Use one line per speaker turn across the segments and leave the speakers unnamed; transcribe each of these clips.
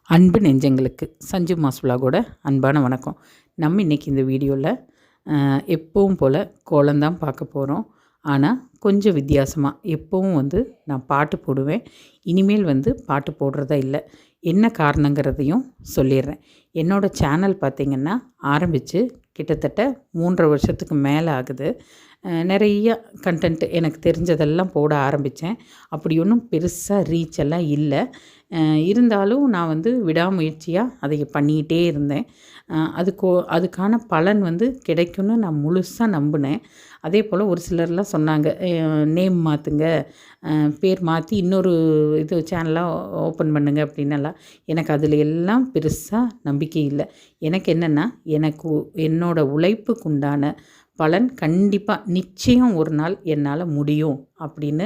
அன்பு நெஞ்சங்களுக்கு சஞ்சு மாஸ் விலாகோட அன்பான வணக்கம். நம்ம இன்றைக்கி இந்த வீடியோவில் எப்பவும் போல் கோலம்தான் பார்க்க போகிறோம். ஆனால் கொஞ்சம் வித்தியாசமாக எப்பவும் நான் பாட்டு போடுவேன். இனிமேல் பாட்டு போடுறதா இல்லை. என்ன காரணங்கிறதையும் சொல்லிடுறேன். என்னோடய சேனல் பார்த்திங்கன்னா ஆரம்பித்து கிட்டத்தட்ட 3.5 வருஷத்துக்கு மேலே ஆகுது. நிறைய கண்டென்ட் எனக்கு தெரிஞ்சதெல்லாம் போட ஆரம்பித்தேன். அப்படி ஒன்றும் பெருசாக ரீச் எல்லாம் இல்லை. இருந்தாலும் நான் விடாமுயற்சியாக அதை பண்ணிக்கிட்டே இருந்தேன். அதுக்கான பலன் கிடைக்கும்னு நான் முழுசாக நம்பினேன். அதே போல் ஒரு சிலர்லாம் சொன்னாங்க, நேம் மாற்றுங்க, பேர் மாற்றி இன்னொரு சேனலாக ஓப்பன் பண்ணுங்க அப்படின்னலாம். எனக்கு அதில் எல்லாம் பெருசாக நம்பிக்கை இல்லை. எனக்கு என்னென்னா, என்னோடய உழைப்புக்கு உண்டான பலன் கண்டிப்பாக நிச்சயம் ஒரு நாள் என்னால் முடியும் அப்படின்னு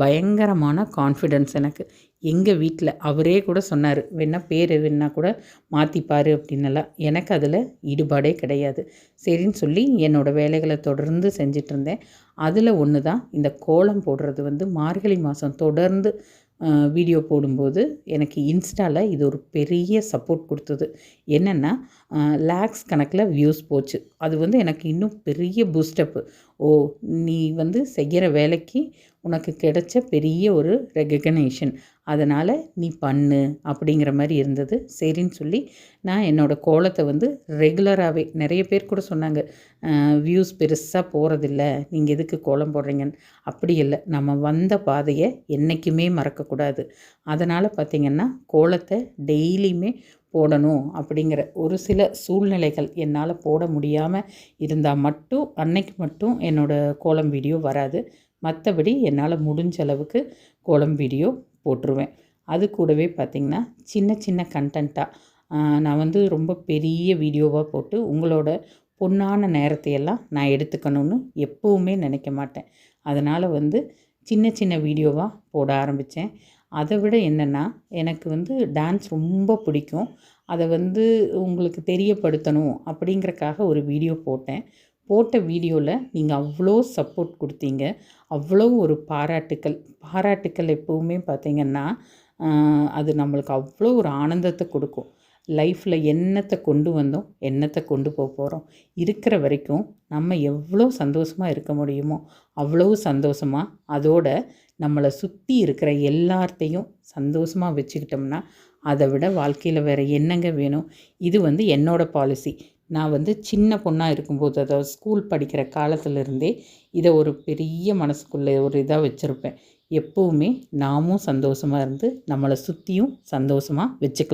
பயங்கரமான கான்ஃபிடென்ஸ் எனக்கு. எங்கள் வீட்டில் அவரே கூட சொன்னார், பேர் கூட மாற்றிப்பார் அப்படின்னலாம். எனக்கு அதில் ஈடுபாடே கிடையாது. சரின்னு சொல்லி என்னோடய வேலைகளை தொடர்ந்து செஞ்சிட்ருந்தேன். அதில் ஒன்று தான் இந்த கோலம் போடுறது. மார்கழி மாதம் தொடர்ந்து வீடியோ போடும்போது எனக்கு இன்ஸ்டாவில் இது ஒரு பெரிய சப்போர்ட் கொடுத்தது. என்னென்னா, லேக்ஸ் கணக்கில் வியூஸ் போச்சு. அது எனக்கு இன்னும் பெரிய பூஸ்டப்பு. ஓ, நீ செய்கிற வேலைக்கு உனக்கு கிடைச்ச பெரிய ஒரு ரெகக்னேஷன், அதனால் நீ பண்ணு அப்படிங்கிற மாதிரி இருந்தது. சரின்னு சொல்லி நான் என்னோடய கோலத்தை ரெகுலராகவே, நிறைய பேர் கூட சொன்னாங்க, வியூஸ் பெருசாக போகிறதில்ல, நீங்கள் எதுக்கு கோலம் போடுறீங்கன்னு. அப்படி இல்லை, நம்ம வந்த பாதையை என்றைக்குமே மறக்கக்கூடாது. அதனால் பார்த்திங்கன்னா கோலத்தை டெய்லியுமே போடணும் அப்படிங்கிற ஒரு சில சூழ்நிலைகள் என்னால் போட முடியாமல் இருந்தால் மட்டும் அன்னைக்கு மட்டும் என்னோடய கோலம் வீடியோ வராது. மற்றபடி என்னால் முடிஞ்ச அளவுக்கு கோலம் வீடியோ போட்டுருவேன். அது கூடவே பார்த்திங்கன்னா சின்ன சின்ன கண்டென்ட்டாக நான் ரொம்ப பெரிய வீடியோவாக போட்டு உங்களோட பொன்னான நேரத்தையெல்லாம் நான் எடுத்துக்கணும்னு எப்போவுமே நினைக்க மாட்டேன். அதனால் சின்ன சின்ன வீடியோவாக போட ஆரம்பித்தேன். அதை விட என்னென்னா, எனக்கு டான்ஸ் ரொம்ப பிடிக்கும். அதை உங்களுக்கு தெரியப்படுத்தணும் அப்படிங்கிறக்காக ஒரு வீடியோ போட்ட வீடியோவில் நீங்கள் அவ்வளோ சப்போர்ட் கொடுத்தீங்க. அவ்வளோ ஒரு பாராட்டுக்கள் எப்போவுமே பார்த்திங்கன்னா அது நம்மளுக்கு அவ்வளோ ஒரு ஆனந்தத்தை கொடுக்கும். லைஃப்பில் என்னத்தை கொண்டு வந்தோம், என்னத்தை கொண்டு போகிறோம், இருக்கிற வரைக்கும் நம்ம எவ்வளோ சந்தோஷமாக இருக்க முடியுமோ அவ்வளோ சந்தோஷமாக, அதோட நம்மளை சுற்றி இருக்கிற எல்லாத்தையும் சந்தோஷமாக வச்சுக்கிட்டோம்னா அதை விட வாழ்க்கையில் வேறு என்னங்க வேணும். இது என்னோடய பாலிசி. நான் சின்ன பொண்ணாக இருக்கும்போது, அதாவது ஸ்கூல் படிக்கிற காலத்திலருந்தே இதை ஒரு பெரிய மனசுக்குள்ளே ஒரு இதாக வச்சுருப்பேன். எப்போவுமே நாமும் சந்தோஷமாக இருந்து நம்மளை சுற்றியும் சந்தோஷமாக வச்சுக்கலாம்.